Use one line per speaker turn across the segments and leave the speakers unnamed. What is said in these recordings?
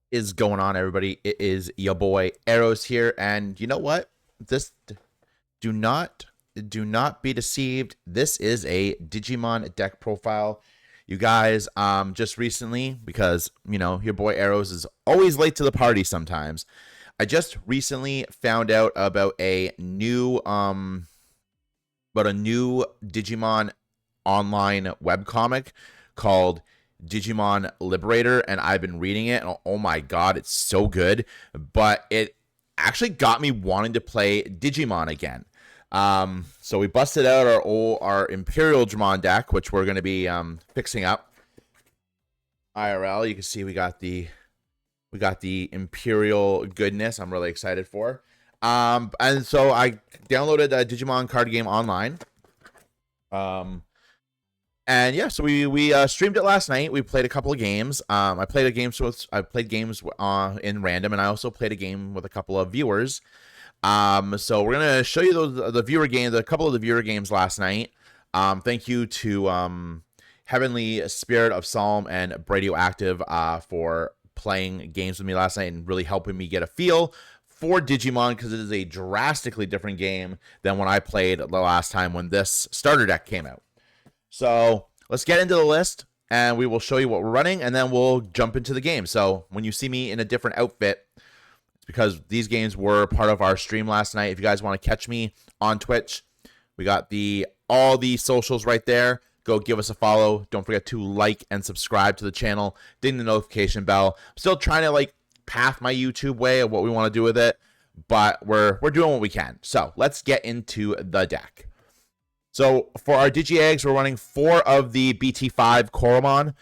Is going on, everybody? It is your boy Arrows here, and you know what? This do not do not be deceived. This is a Digimon deck profile. You guys, just recently, because your boy Arrows is always late to the party sometimes. I just recently found out about a new Digimon online webcomic called Digimon Liberator, and I've been reading it, and oh my god, it's so good. But it actually got me wanting to play Digimon again. So we busted out our Imperial Dramon deck, which we're going to be fixing up. IRL, you can see we got the Imperial goodness. I'm really excited for. And so I downloaded a Digimon card game online. And yeah, so we streamed it last night. We played a couple of games. I played games in random, and I also played a game with a couple of viewers. So we're gonna show you a couple of the viewer games last night. Thank you to Heavenly Spirit of Psalm and Radioactive for playing games with me last night and really helping me get a feel for Digimon, because it is a drastically different game than when I played the last time when this starter deck came out. So let's get into the list, and we will show you what we're running, and then we'll jump into the game. So when you see me in a different outfit, it's because these games were part of our stream last night. If you guys want to catch me on Twitch, we got all the socials right there. Go give us a follow. Don't forget to like and subscribe to the channel. Ding the notification bell. I'm still trying to path my YouTube way of what we want to do with it, but we're doing what we can. So let's get into the deck. So for our Digi-Eggs, we're running 4 of the BT5 Koromon.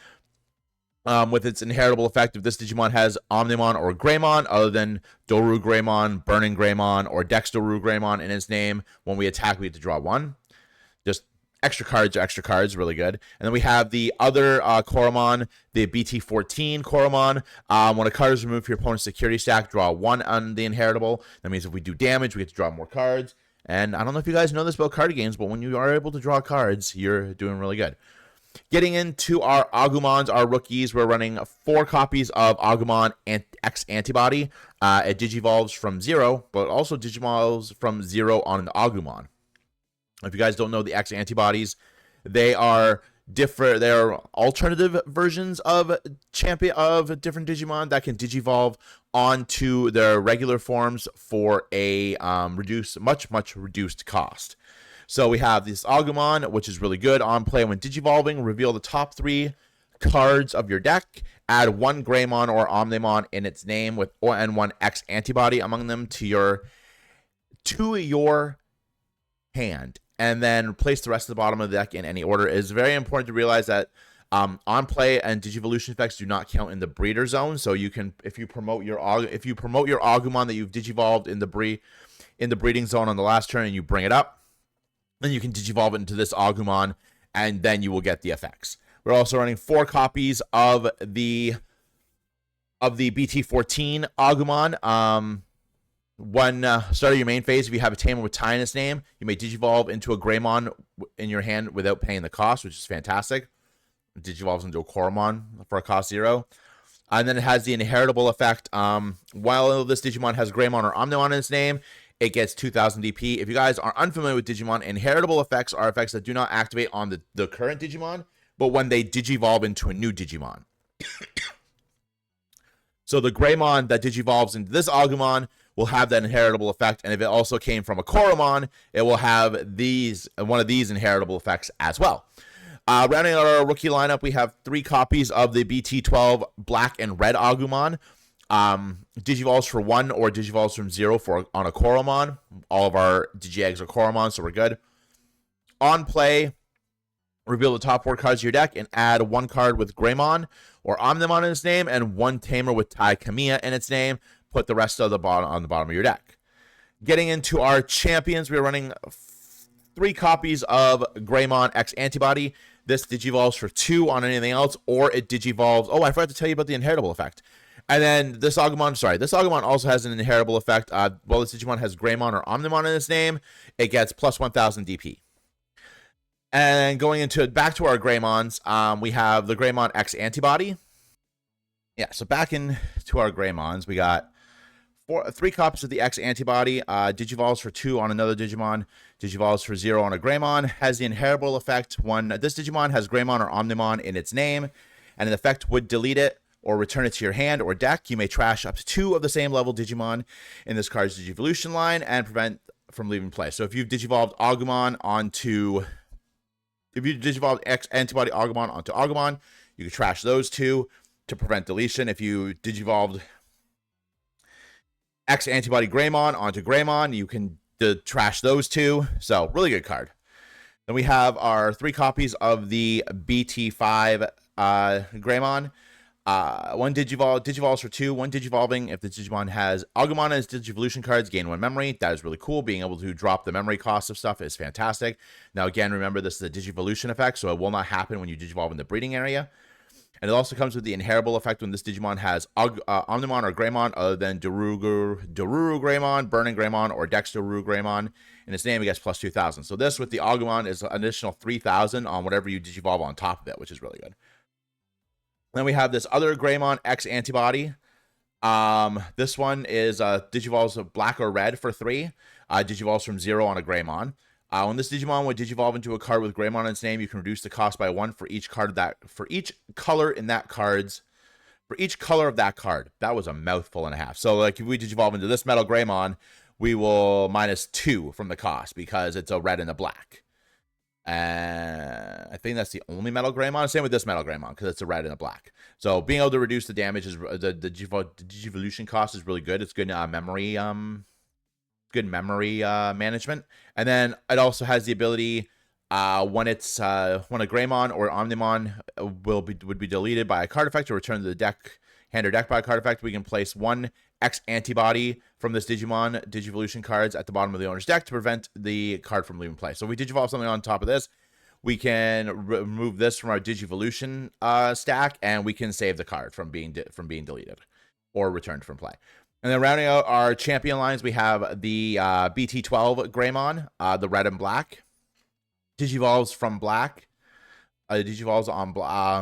With its inheritable effect, if this Digimon has Omnimon or Greymon, other than WarGreymon, Burning Greymon, or WarGreymon in its name, when we attack, we have to draw 1. Just extra cards, really good. And then we have the other Koromon, the BT14 Koromon. When a card is removed from your opponent's security stack, draw 1 on the inheritable. That means if we do damage, we get to draw more cards. And I don't know if you guys know this about card games, but when you are able to draw cards, you're doing really good. Getting into our Agumons, our rookies, we're running 4 copies of Agumon X Antibody. It digivolves from 0, but also digivolves from 0 on an Agumon. If you guys don't know the X Antibodies, they are different. They are alternative versions of different Digimon that can digivolve onto their regular forms for a much reduced cost. So we have this Agumon, which is really good on play when digivolving. Reveal the top 3 cards of your deck. Add 1 Greymon or Omnimon in its name with and 1 X Antibody among them to your hand, and then place the rest of the bottom of the deck in any order. It is very important to realize that on play and Digivolution effects do not count in the breeder zone. So you can, if you promote your Agumon that you've digivolved in the breeding zone on the last turn, and you bring it up, then you can digivolve it into this Agumon, and then you will get the effects. We're also running 4 copies of the BT14 Agumon. Start of your main phase, if you have a Tamer with Tai in its name, you may digivolve into a Greymon in your hand without paying the cost, which is fantastic. It digivolves into a Koromon for a cost 0. And then it has the inheritable effect. While this Digimon has Greymon or Omnimon in its name, it gets 2000 DP. If you guys are unfamiliar with Digimon, inheritable effects are effects that do not activate on the current Digimon, but when they digivolve into a new Digimon. So the Greymon that digivolves into this Agumon will have that inheritable effect, and if it also came from a Koromon, it will have one of these inheritable effects as well. Rounding out our rookie lineup, we have 3 copies of the BT12 Black and Red Agumon. Digivolves for 1 or digivolves from 0 on a Koromon. All of our Digi-Eggs are Koromon, so we're good. On play, reveal the top 4 cards of your deck and add 1 card with Greymon or Omnimon in its name and 1 Tamer with Tai Kamiya in its name. Put the rest of the bottom on the bottom of your deck. Getting into our champions, we're running 3 copies of Greymon X Antibody. This digivolves for 2 on anything else, or it digivolves. Oh, I forgot to tell you about the inheritable effect. And then this Agumon also has an inheritable effect. While this Digimon has Greymon or Omnimon in its name, it gets plus 1000 DP. And going back to our Greymons, we have the Greymon X Antibody. Yeah, so back into our Greymons, we got three copies of the X antibody, Digivolves for 2 on another Digimon, Digivolves for 0 on a Greymon, has the inheritable effect when this Digimon has Greymon or Omnimon in its name, and an effect would delete it or return it to your hand or deck. You may trash up to 2 of the same level Digimon in this card's Digivolution line and prevent from leaving play. So if you've Digivolved Agumon onto... If you Digivolved X antibody Agumon onto Agumon, you can trash those 2 to prevent deletion. If you Digivolved X antibody Greymon onto Greymon, you can trash those 2. So really good card. Then we have our 3 copies of the BT5 Greymon. One Digivolves for 2, one Digivolving. If the Digimon has Agumon as Digivolution cards, gain 1 memory. That is really cool. Being able to drop the memory cost of stuff is fantastic. Now, again, remember this is a Digivolution effect, so it will not happen when you Digivolve in the breeding area. And it also comes with the inheritable effect when this Digimon has Omnimon or Greymon other than Doruru Greymon, Burning Greymon, or Dexteruru Greymon. In its name, it gets plus 2,000. So this with the Agumon is an additional 3,000 on whatever you Digivolve on top of it, which is really good. Then we have this other Greymon X antibody. This one is Digivolves of black or red for 3. Digivolves from 0 on a Greymon. When this Digimon would Digivolve into a card with Greymon in its name, you can reduce the cost by 1 for each card for each color in that card's for each color of that card. That was a mouthful and a half. So like if we Digivolve into this Metal Greymon, we will minus 2 from the cost because it's a red and a black. I think that's the only Metal Greymon. Same with this Metal Greymon because it's a red and a black. So being able to reduce the damage is the Digivolution cost is really good. It's good memory management. And then it also has the ability when a Greymon or Omnimon would be deleted by a card effect or returned to the hand or deck by a card effect, we can place 1 X antibody from this Digimon Digivolution cards at the bottom of the owner's deck to prevent the card from leaving play. So if we Digivolve something on top of this, we can remove this from our Digivolution stack, and we can save the card from being deleted or returned from play. And then rounding out our champion lines, we have the BT12 Greymon, the red and black. Digivolves from black. Digivolves on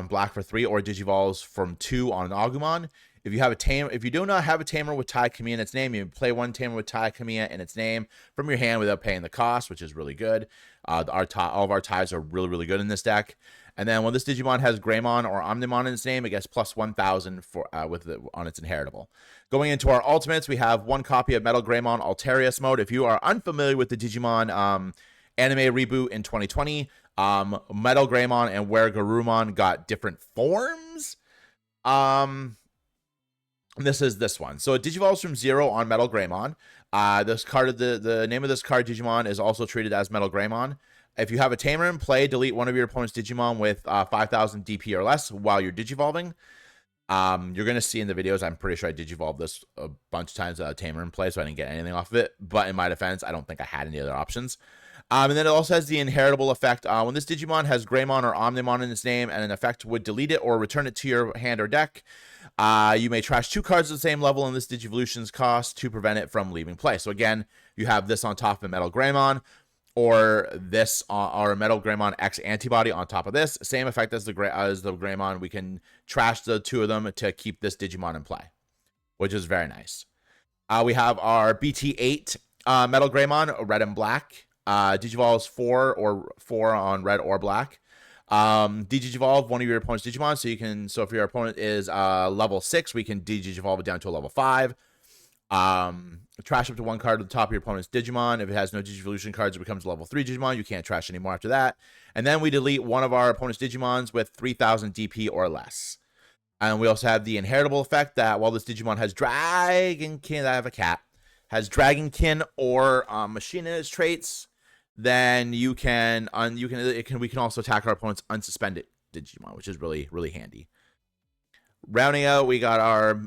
black for 3, or Digivolves from 2 on an Agumon. If you do not have a tamer with Tai Kamiya in its name, you play 1 tamer with Tai Kamiya in its name from your hand without paying the cost, which is really good. All of our ties are really, really good in this deck. And then when this Digimon has Greymon or Omnimon in its name, it gets plus 1,000 on its inheritable. Going into our ultimates, we have 1 copy of Metal Greymon Alterius mode. If you are unfamiliar with the Digimon anime reboot in 2020, Metal Greymon and WarGreymon got different forms. This is this one. So it Digivolves from 0 on Metal Greymon. This card, the name of this card, Digimon, is also treated as Metal Greymon. If you have a tamer in play, delete one of your opponent's Digimon with 5,000 DP or less while you're Digivolving. You're going to see in the videos, I'm pretty sure I Digivolved this a bunch of times without a tamer in play, so I didn't get anything off of it. But in my defense, I don't think I had any other options. And then it also has the inheritable effect. When this Digimon has Greymon or Omnimon in its name and an effect would delete it or return it to your hand or deck, you may trash 2 cards at the same level in this Digivolution's cost to prevent it from leaving play. So again, you have this on top of Metal Greymon, or this or Metal Greymon X antibody on top of this. Same effect as the Greymon. We can trash the 2 of them to keep this Digimon in play, which is very nice. We have our BT8 Metal Greymon, red and black. Digivolves 4 on red or black. Digivolve one of your opponent's Digimon, so if your opponent is level 6, we can Digivolve it down to a level 5. Trash up to 1 card at the top of your opponent's Digimon. If it has no Digivolution cards, it becomes a level 3 Digimon. You can't trash anymore after that. And then we delete one of our opponent's Digimons with 3,000 DP or less. And we also have the inheritable effect that while this Digimon has Dragonkin, I have a cat, has Dragonkin or Machine in its traits, then we can also attack our opponent's unsuspended Digimon, which is really, really handy. Rounding out, we got our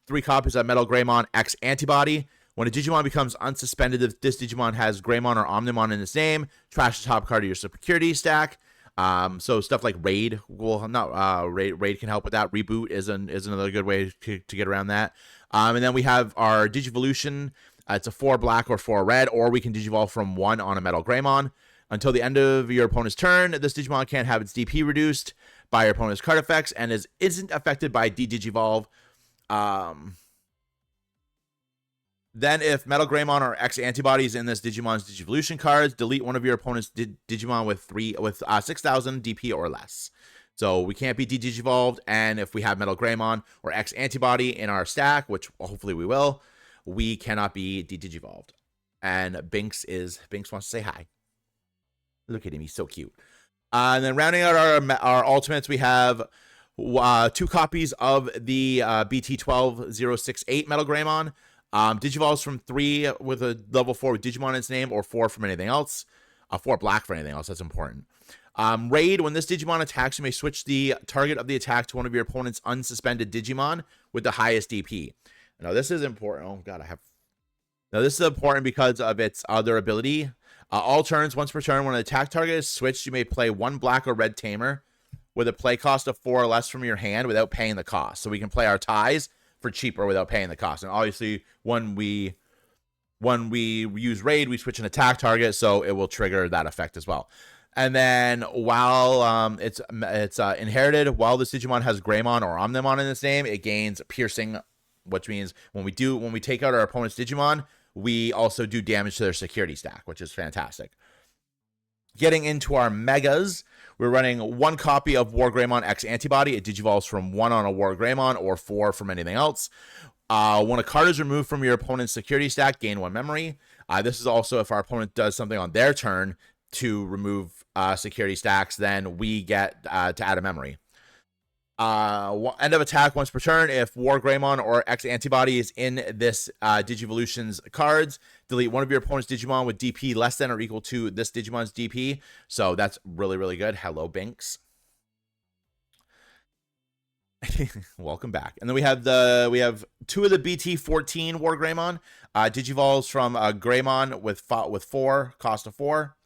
3 copies of Metal Greymon X antibody. When a Digimon becomes unsuspended, if this Digimon has Greymon or Omnimon in its name, trash the top card of your security stack. So stuff like Raid Raid can help with that. Reboot is another good way to get around that. And then we have our Digivolution. It's a 4 black or 4 red, or we can Digivolve from 1 on a Metal Greymon. Until the end of your opponent's turn, this Digimon can't have its DP reduced by your opponent's card effects and isn't affected by Digivolve. Then, if Metal Greymon or X antibodies in this Digimon's Digivolution cards, delete one of your opponent's Digimon with 6,000 DP or less. So we can't be Digivolved, and if we have Metal Greymon or X antibody in our stack, which hopefully we will, we cannot be Digivolved. And Binks wants to say hi. Look at him, he's so cute. And then rounding out our ultimates, we have 2 copies of the BT12068 Metal Greymon. Digivolves from 3 with a level 4 with Digimon in its name, or 4 from anything else. 4 black for anything else, that's important. Raid, when this Digimon attacks, you may switch the target of the attack to one of your opponent's unsuspended Digimon with the highest DP. Now, this is important. Oh, God, Now, this is important because of its other ability. All turns, once per turn, when an attack target is switched, you may play 1 black or red tamer with a play cost of 4 or less from your hand without paying the cost. So we can play our ties for cheaper without paying the cost. And obviously, when we use Raid, we switch an attack target, so it will trigger that effect as well. And then while it's inherited, while this Digimon has Greymon or Omnimon in its name, it gains Piercing, which means when we take out our opponent's Digimon, we also do damage to their security stack, which is fantastic. Getting into our megas, we're running 1 copy of WarGreymon X Antibody. It digivolves from 1 on a WarGreymon or 4 from anything else. When a card is removed from your opponent's security stack, gain 1 memory. This is also if our opponent does something on their turn to remove security stacks, then we get to add a memory. End of attack once per turn. If WarGreymon or X Antibody is in this Digivolution's cards, delete one of your opponent's Digimon with DP less than or equal to this Digimon's DP. So that's really, really good. Hello, Binks. Welcome back. And then we have 2 of the BT14 WarGreymon. Digivolves from Greymon with 4, cost of 4.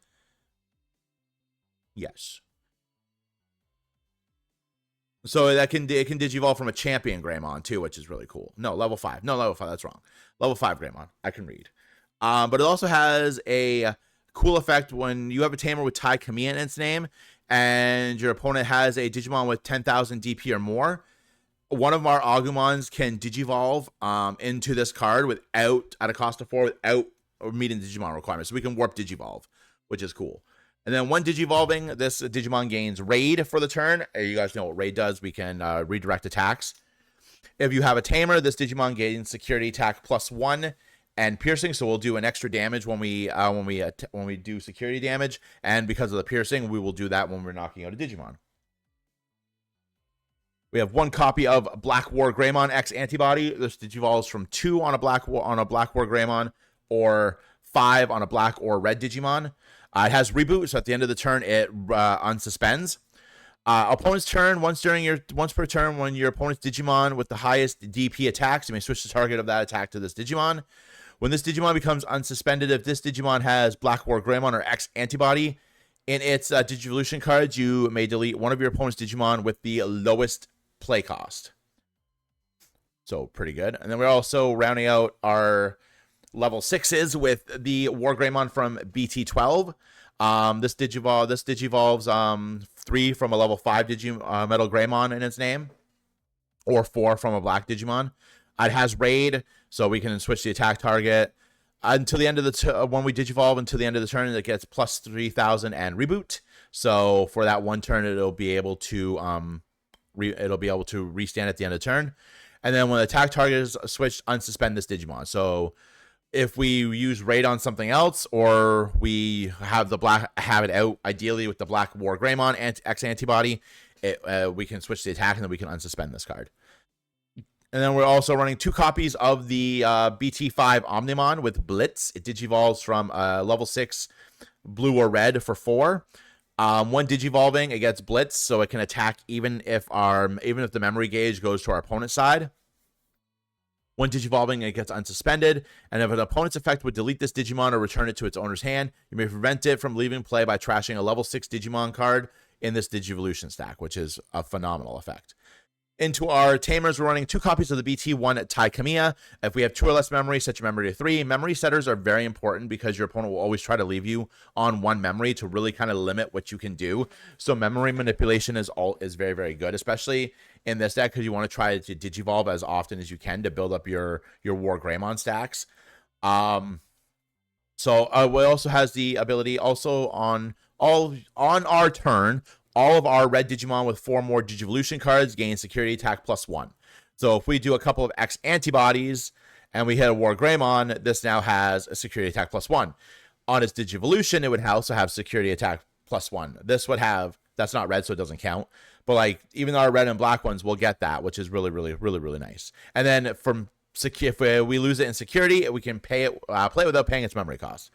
Yes. So it can digivolve from a champion Greymon too, which is really cool. No, level 5. No, level 5. That's wrong. Level 5 Greymon. I can read. But it also has a cool effect when you have a tamer with Tai Kamiya in its name, and your opponent has a Digimon with 10,000 DP or more. One of our Agumons can digivolve into this card at a cost of 4 without meeting the Digimon requirements. So we can warp digivolve, which is cool. And then when digivolving, this Digimon gains Raid for the turn. You guys know what Raid does. We can redirect attacks. If you have a tamer, this Digimon gains Security Attack +1 and Piercing. So we'll do an extra damage when we do security damage. And because of the Piercing, we will do that when we're knocking out a Digimon. We have 1 copy of Black WarGreymon X Antibody. This digivolves from 2 on a Black WarGreymon or 5 on a black or red Digimon. It has Reboot, so at the end of the turn, it unsuspends. Opponent's turn, once per turn, when your opponent's Digimon with the highest DP attacks, you may switch the target of that attack to this Digimon. When this Digimon becomes unsuspended, if this Digimon has Black WarGreymon or X Antibody in its Digivolution cards, you may delete one of your opponent's Digimon with the lowest play cost. So pretty good. And then we're also rounding out our level 6s with the WarGreymon from BT12. This digivolves 3 from a level 5 Metal Greymon in its name, or 4 from a black Digimon. It has Raid, so we can switch the attack target until the end of the when we digivolve until the end of the turn. It gets +3,000 and Reboot. So for that one turn, it'll be able to restand at the end of the turn. And then when the attack target is switched, unsuspend this Digimon. So if we use Raid on something else, or we have it out, ideally with the Black WarGreymon X Antibody, we can switch the attack and then we can unsuspend this card. And then we're also running 2 copies of the BT5 Omnimon with Blitz. It digivolves from level 6 blue or red for 4. When digivolving, it gets Blitz, so it can attack even if the memory gauge goes to our opponent's side. When digivolving, it gets unsuspended, and if an opponent's effect would delete this Digimon or return it to its owner's hand, you may prevent it from leaving play by trashing a level 6 Digimon card in this Digivolution stack, which is a phenomenal effect. Into our tamers, we're running 2 copies of the BT1 Tai Kamiya. If we have 2 or less memory, set your memory to 3. Memory setters are very important because your opponent will always try to leave you on 1 memory to really kind of limit what you can do. So memory manipulation is very, very good, especially in this deck, because you want to try to digivolve as often as you can to build up your WarGreymon stacks. So it also has the ability also on our turn, all of our red Digimon with 4 more Digivolution cards gain security attack +1. So if we do a couple of X antibodies and we hit a WarGreymon, this now has a security attack +1. On its Digivolution, it would also have security attack +1. This would have, that's not red, so it doesn't count. But like even our red and black ones will get that, which is really, really, really, really nice. And then from if we lose it in security, we can play it without paying its memory cost.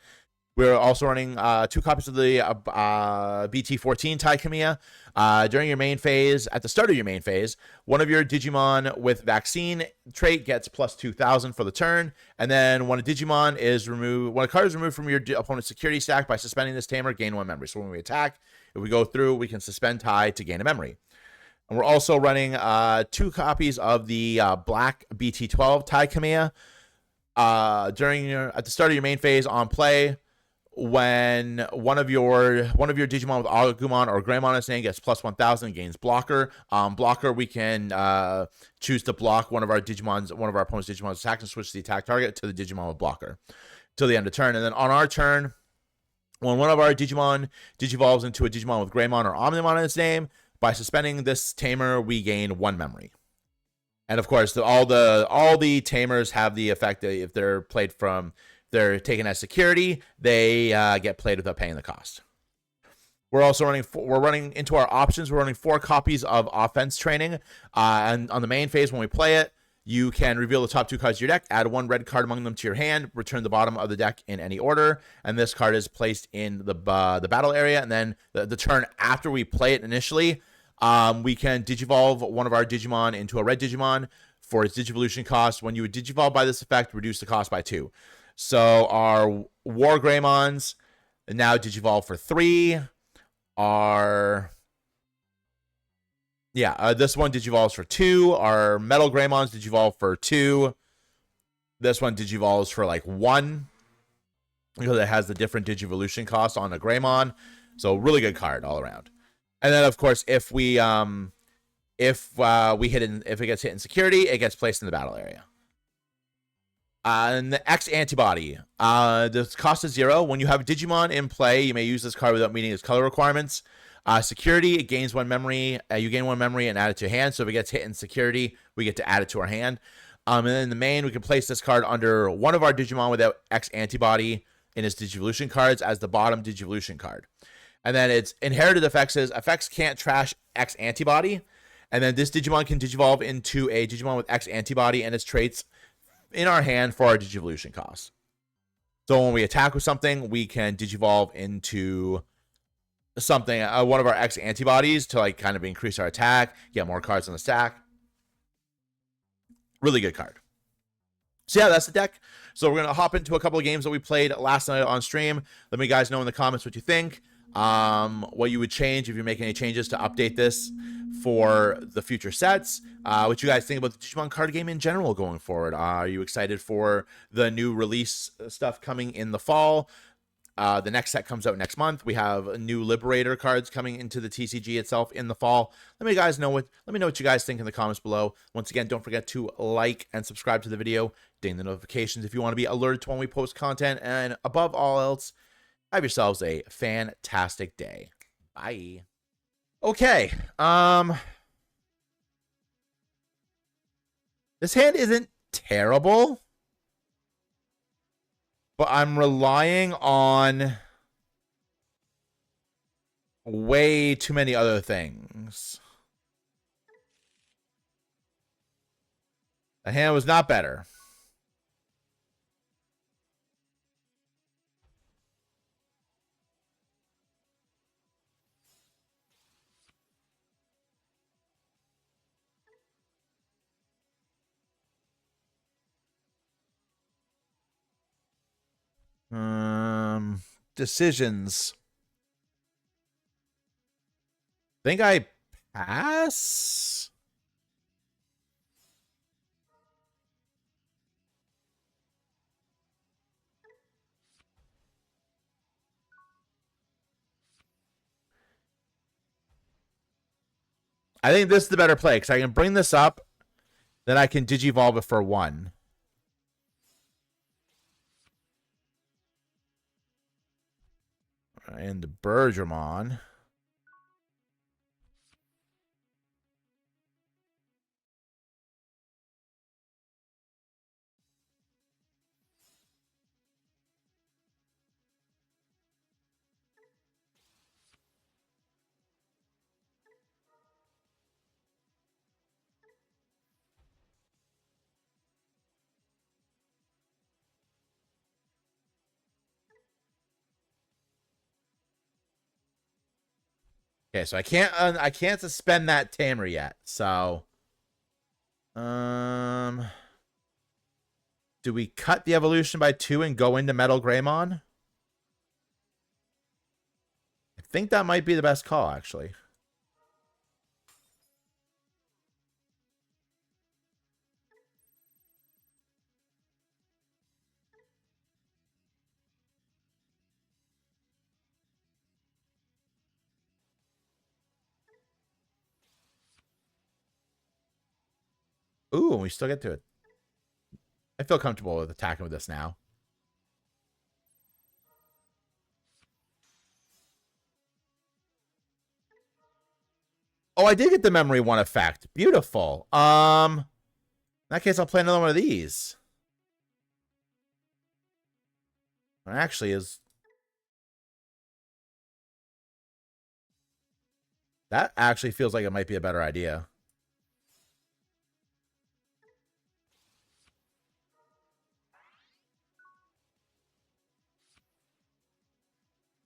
We're also running 2 copies of the BT14 Tai Kamiya. During your main phase, at the start of your main phase, one of your Digimon with vaccine trait gets plus 2,000 for the turn. And then when a Digimon is removed, when a card is removed from your opponent's security stack by suspending this tamer, gain 1 memory. So when we attack, if we go through, we can suspend Tai to gain a memory. And we're also running 2 copies of the black BT12 Tai Kamiya. At the start of your main phase on play, when one of your Digimon with Agumon or Greymon is name gets plus 1,000, gains blocker. Blocker, we can choose to block one of our opponent's Digimon's attack and switch the attack target to the Digimon with blocker till the end of turn. And then on our turn, when one of our Digimon digivolves into a Digimon with Greymon or Omnimon in its name, by suspending this tamer, we gain 1 memory. And of course, all the tamers have the effect that if they're played from, they're taken as security, they get played without paying the cost. We're also running into our options. We're running 4 copies of offense training. And on the main phase, when we play it, you can reveal the top 2 cards of your deck, add 1 red card among them to your hand, return the bottom of the deck in any order, and this card is placed in the battle area. And then the turn after we play it initially, we can digivolve one of our Digimon into a red Digimon for its Digivolution cost. When you would digivolve by this effect, reduce the cost by 2. So our WarGreymons now digivolve for 3. This one digivolves for 2. Our Metal Greymons digivolve for 2. This one digivolves for like 1 because it has the different Digivolution costs on a Greymon. So really good card all around. And then of course, if it gets hit in security, it gets placed in the battle area. And the X antibody, the cost is 0. When you have Digimon in play, you may use this card without meeting its color requirements. Security, it gains 1 memory. You gain 1 memory and add it to your hand. So if it gets hit in security, we get to add it to our hand. And then in the main, we can place this card under one of our Digimon without X antibody in its Digivolution cards as the bottom Digivolution card. And then its inherited effects is effects can't trash X antibody. And then this Digimon can digivolve into a Digimon with X antibody and its traits in our hand for our Digivolution costs. So when we attack with something, we can digivolve into something, one of our X antibodies to like kind of increase our attack, get more cards on the stack. Really good card. So yeah, that's the deck. So we're going to hop into a couple of games that we played last night on stream. Let me guys know in the comments what you think. What you would change if you make any changes to update this for the future sets. What you guys think about the Digimon card game in general going forward. Are you excited for the new release stuff coming in the fall? The next set comes out next month. We have new Liberator cards coming into the TCG itself in the fall. Let me know what you guys think in the comments below. Once again, don't forget to like and subscribe to the video. Ding the notifications if you want to be alerted to when we post content. And above all else, have yourselves a fantastic day. Bye. Okay. This hand isn't terrible, but I'm relying on way too many other things. The hand was not better. Decisions. Think I pass? I think this is the better play because I can bring this up, then I can Digivolve it for 1. And the WarGreymon. Okay, so I can't suspend that Tamer yet. So, do we cut the evolution by 2 and go into Metal Greymon? I think that might be the best call, actually. Ooh, we still get to it. I feel comfortable with attacking with this now. Oh, I did get the memory 1 effect. Beautiful. In that case, I'll play another one of these. It actually is. That actually feels like it might be a better idea.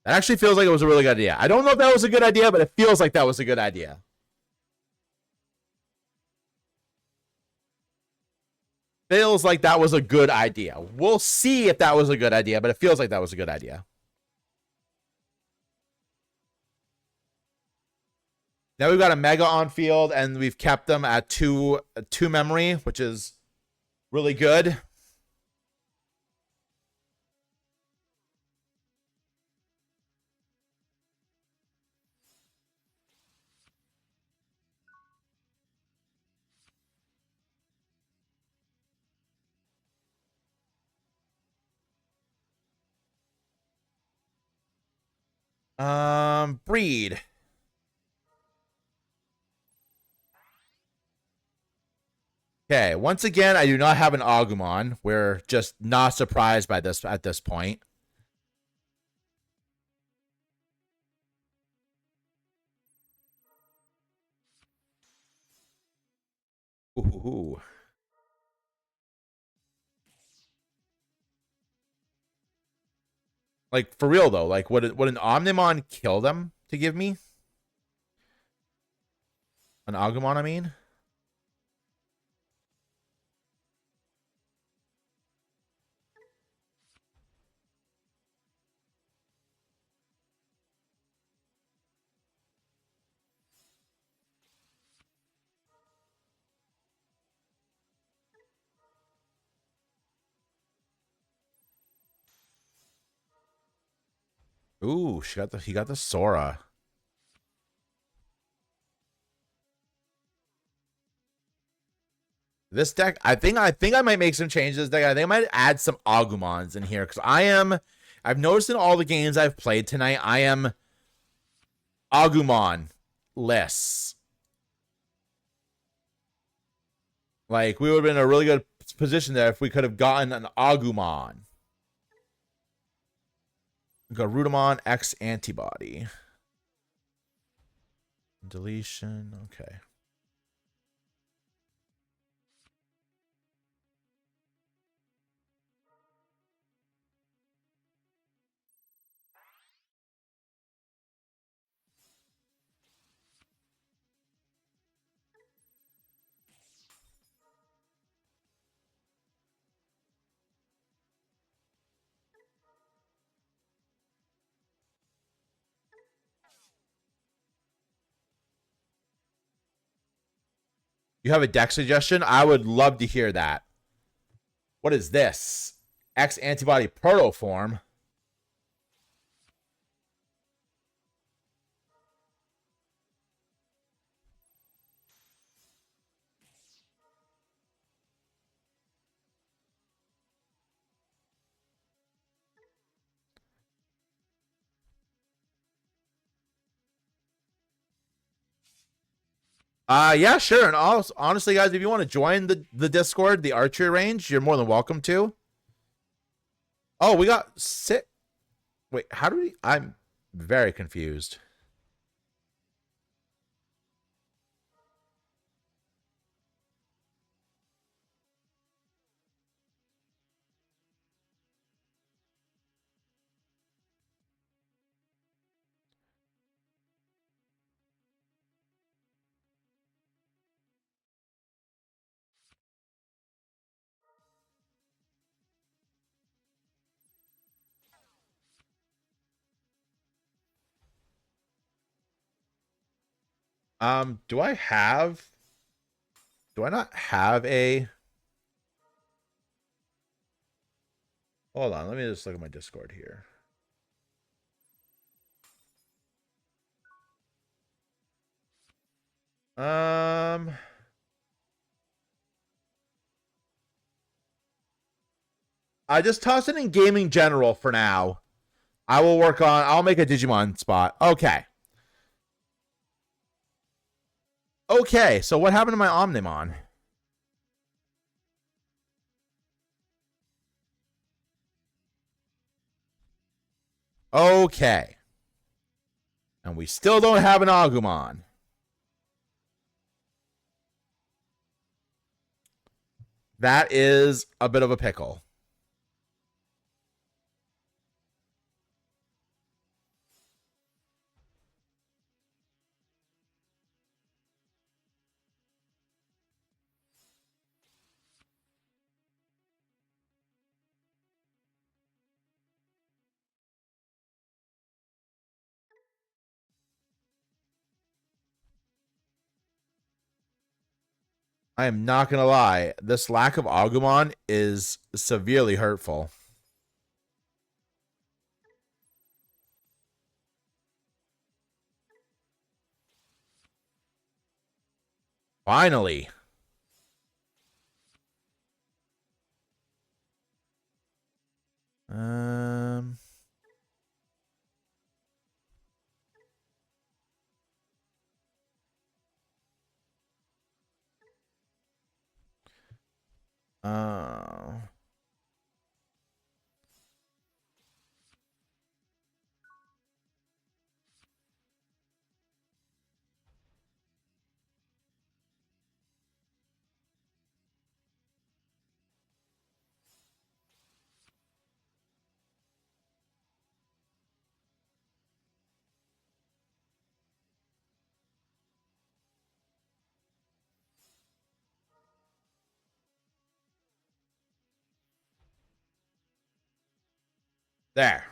That actually feels like it was a really good idea. I don't know if that was a good idea, but it feels like that was a good idea. Feels like that was a good idea. We'll see if that was a good idea, but it feels like that was a good idea. Now we've got a Mega on field, and we've kept them at two memory, which is really good. Breed. Okay, once again, I do not have an Agumon. We're just not surprised by this at this point. Ooh. Like, for real, though. Like, would an Omnimon kill them to give me? An Agumon, I mean? Ooh, he got the Sora. This deck, I think I might make some changes to this deck. I think I might add some Agumons in here because I've noticed in all the games I've played tonight, I am Agumon less. Like, we would have been in a really good position there if we could have gotten an Agumon. We got Rudimon X antibody. Deletion. Okay. You have a deck suggestion? I would love to hear that. What is this? X antibody protoform. Yeah, sure. And also, honestly, guys, if you want to join the Discord, the archery range, you're more than welcome to. Oh, we got sit. Wait, how do we? I'm very confused. Do I have? Do I not have a? Hold on, let me just look at my Discord here. Um, I just toss it in gaming general for now. I will work on. I'll make a Digimon spot. Okay. Okay. So what happened to my Omnimon? Okay. And we still don't have an Agumon. That is a bit of a pickle. I am not going to lie. This lack of Agumon is severely hurtful. Finally. Um. Uh, there.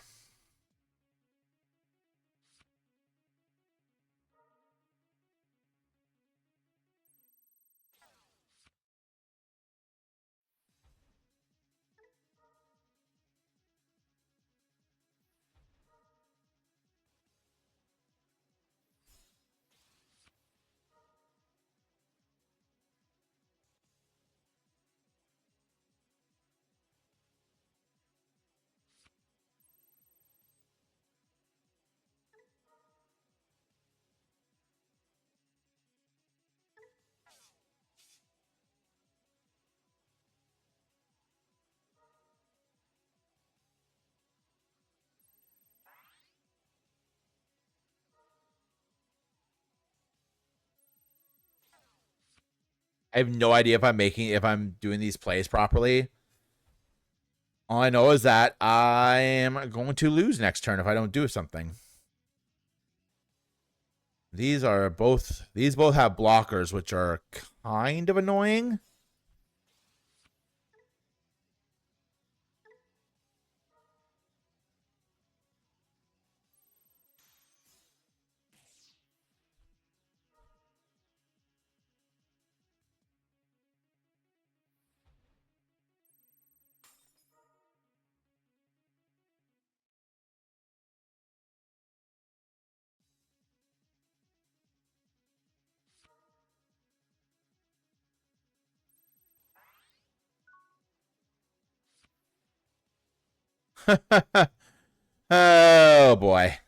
I have no idea if I'm doing these plays properly. All I know is that I'm going to lose next turn if I don't do something. These both have blockers, which are kind of annoying. Oh boy.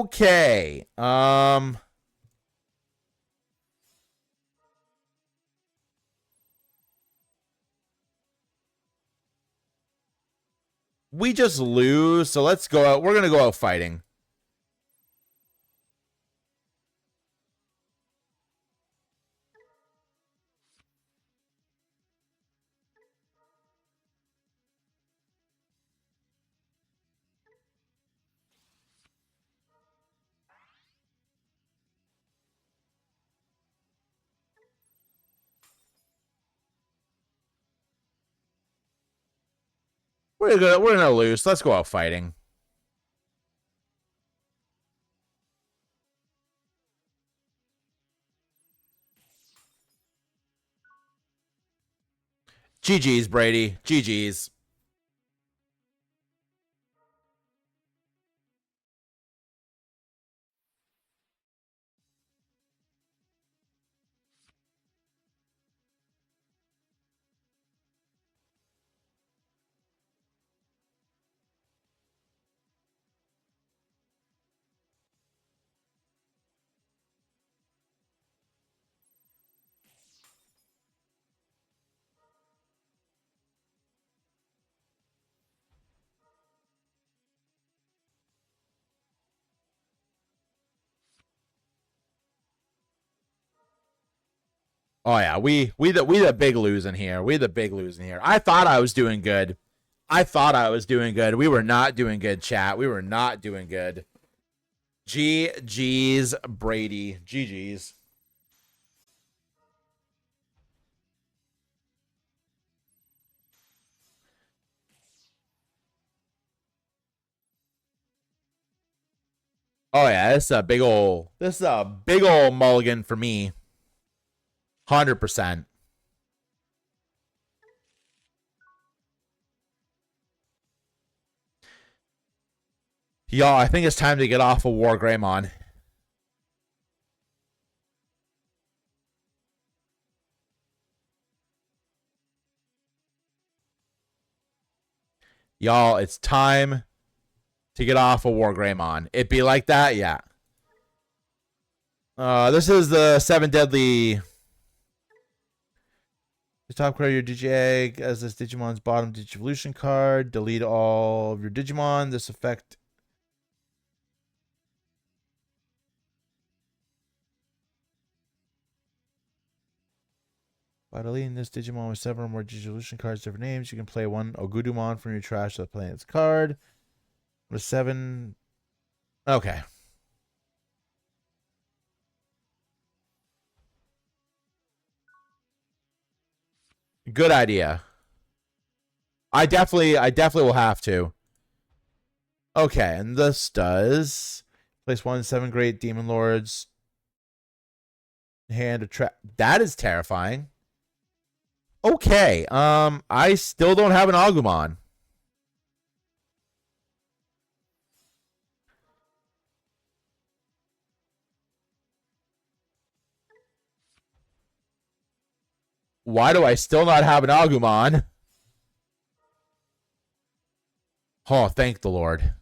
Okay. We just lose, so let's go out. We're gonna go out fighting. We're gonna lose. Let's go out fighting. GG's, Brady. GG's. Oh yeah, we the big losing here. We the big losing here. I thought I was doing good. I thought I was doing good. We were not doing good, chat. We were not doing good. GG's, Brady. GG's. Oh yeah, this is a big old mulligan for me. 100%. Y'all, I think it's time to get off of WarGreymon. Y'all, it's time to get off of WarGreymon. It be like that? Yeah. This is the 7 deadly. The top card of your Digi-Egg as this Digimon's bottom Digivolution card. Delete all of your Digimon. This effect. By deleting this Digimon with 7 or more Digivolution cards, different names, you can play one Ogudumon from your trash without playing its card. With 7. Okay. Good idea. I definitely will have to. Okay, and this does place 1 7 great demon lords. Hand a trap. That is terrifying. Okay. I still don't have an Agumon. Why do I still not have an Agumon? Oh, thank the Lord.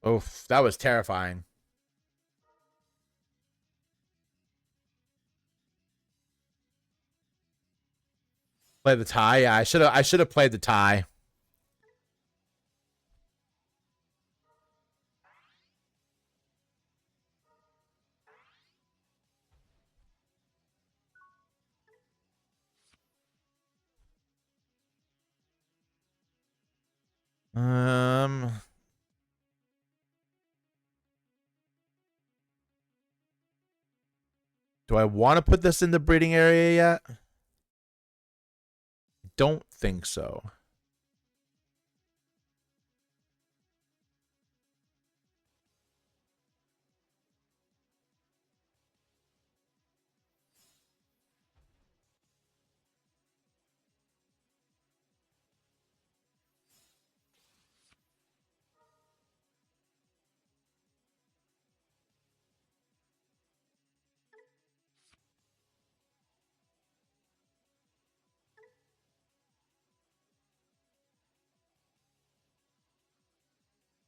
Oof, that was terrifying. Play the tie. Yeah, I should have played the tie. Um do I want to put this in the breeding area yet? Don't think so.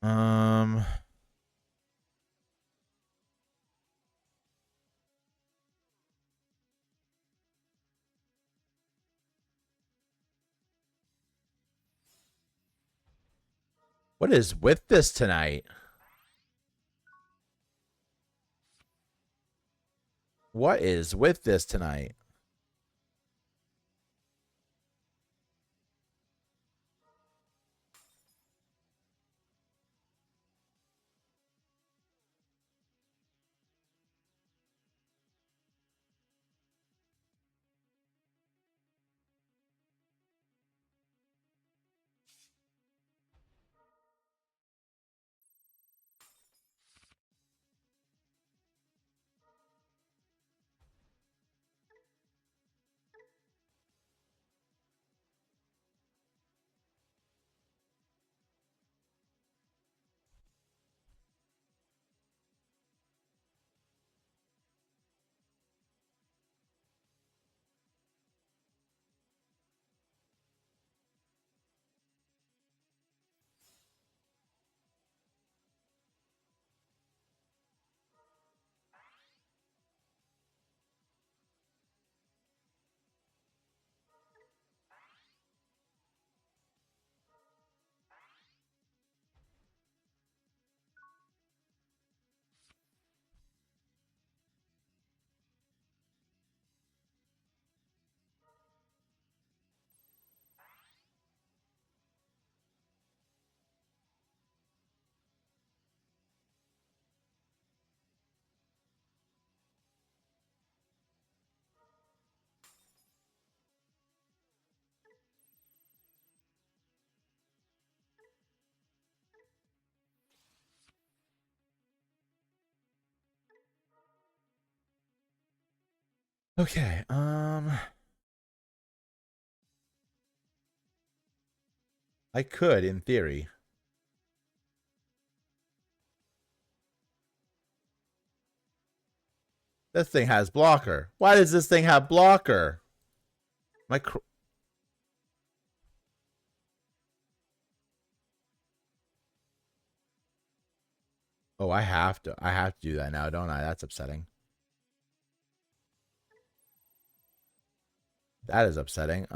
Um, what is with this tonight? What is with this tonight? Okay. I could, in theory. This thing has blocker. Why does this thing have blocker? My. Oh, I have to. I have to do that now, don't I? That's upsetting. That is upsetting.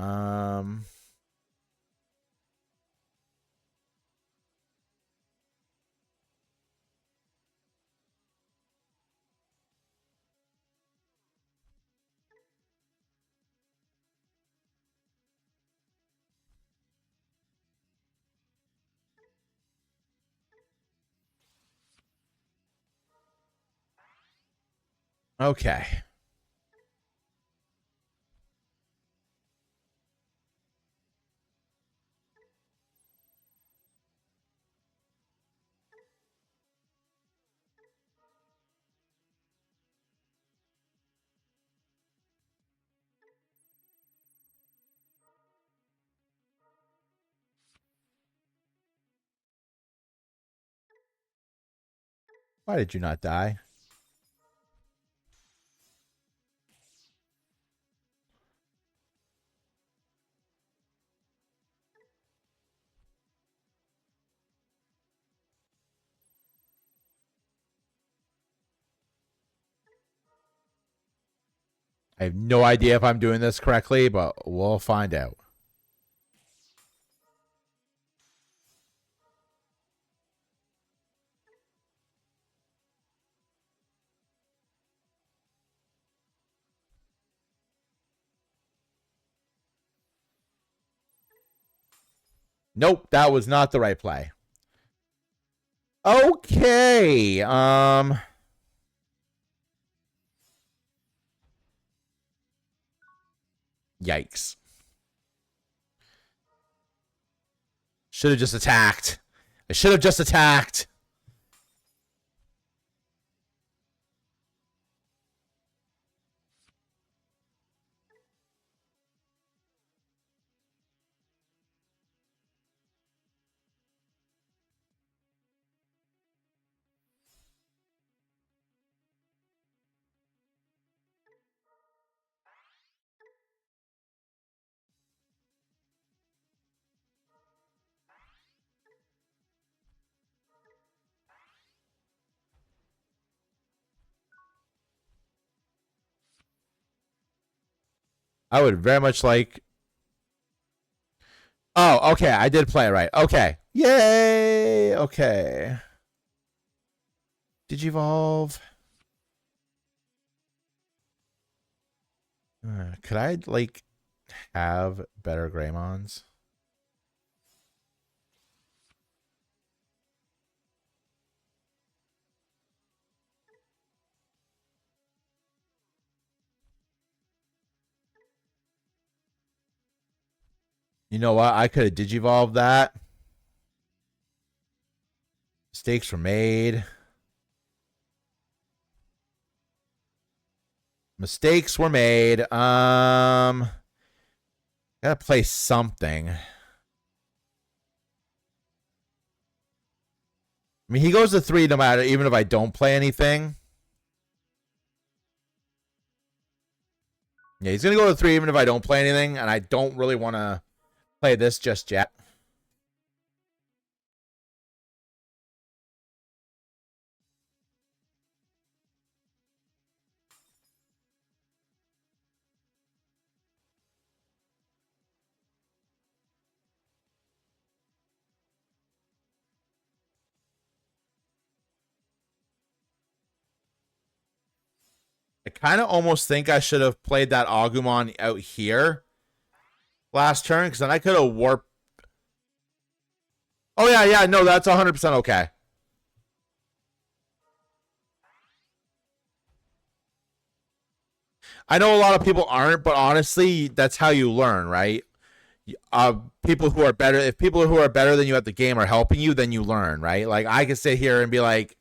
Okay. Why did you not die? I have no idea if I'm doing this correctly, but we'll find out. Nope, that was not the right play. Okay. Yikes. Should have just attacked. I should have just attacked. I would very much like. Oh, okay. I did play it right. Okay. Yay. Okay. Digivolve. Could I like have better Greymons? You know what? I could have Digivolved that. Mistakes were made. Mistakes were made. Gotta play something. I mean, he goes to 3 no matter, even if I don't play anything. Yeah, he's gonna go to 3 even if I don't play anything, and I don't really want to play this just yet. I kind of almost think I should have played that Agumon out here last turn, because then I could have warped. Oh, yeah, yeah, no, that's 100% okay. I know a lot of people aren't, but honestly, that's how you learn, right? People who are better, if people who are better than you at the game are helping you, then you learn, right? Like, I could sit here and be like,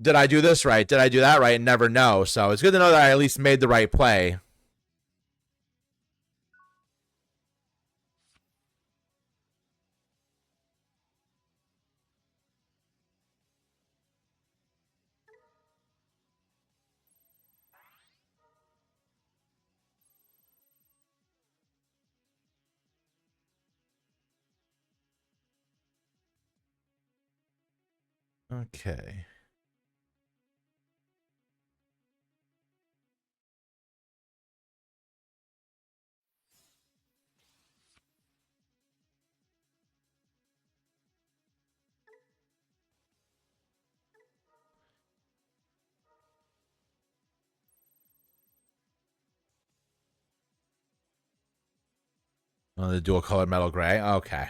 did I do this right? Did I do that right? And never know. So it's good to know that I at least made the right play. Okay. Oh, the dual color metal gray. Okay.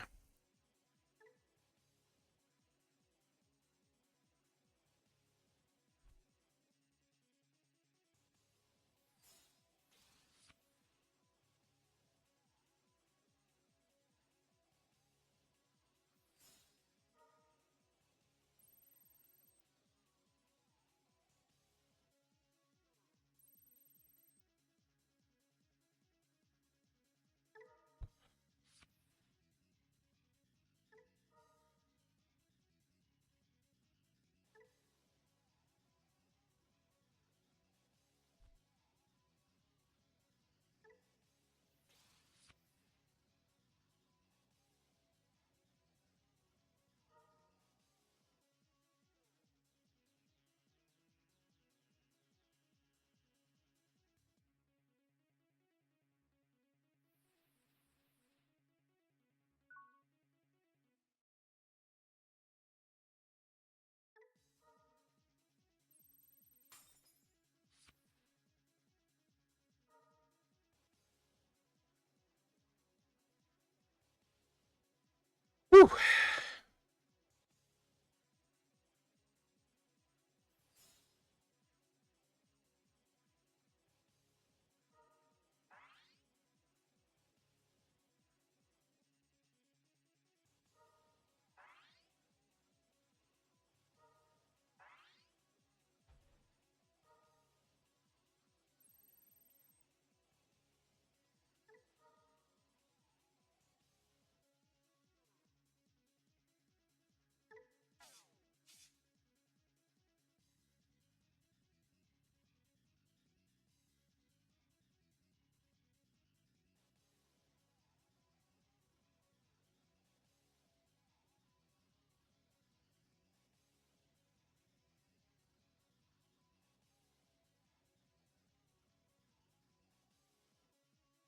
Whew.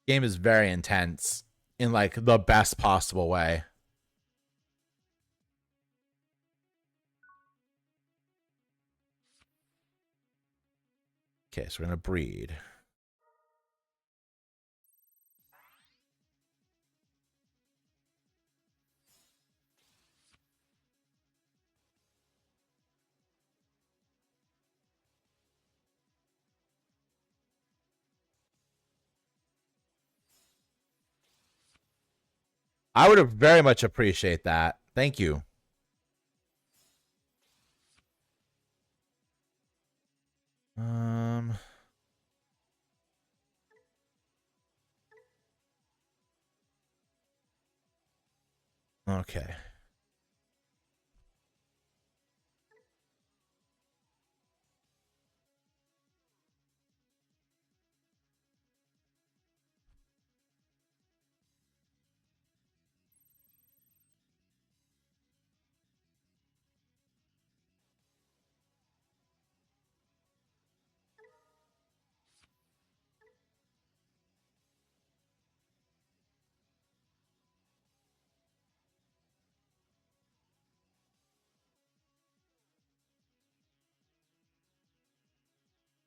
Game is very intense in like the best possible way. Okay, so we're gonna breed. I would very much appreciate that. Thank you. Um. Okay.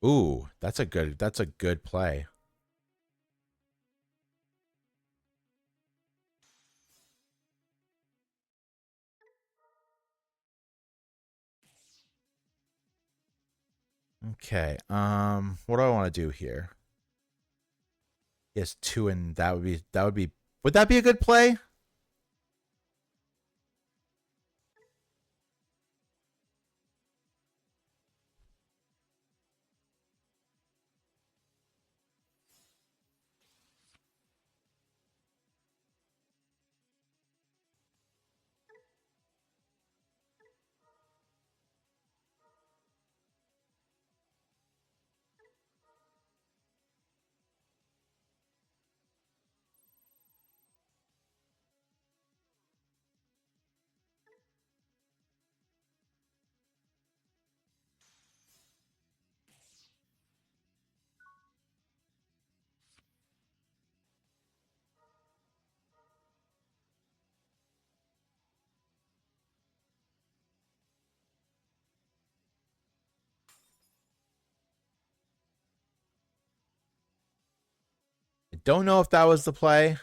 Ooh, that's a good play. Okay. What do I want to do here? Yes, two, and that would be. Would that be a good play? I don't know if that was the play.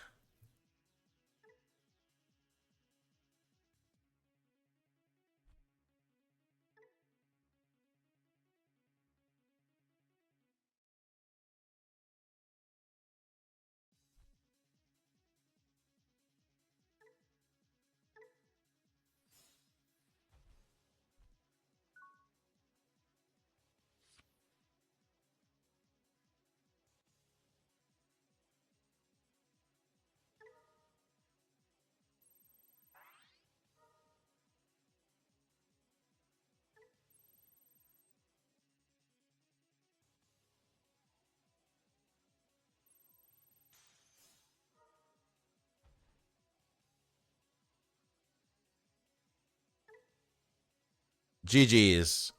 GG's.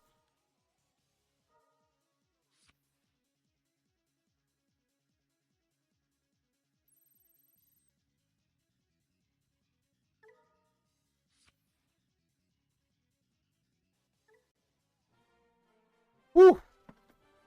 Woo.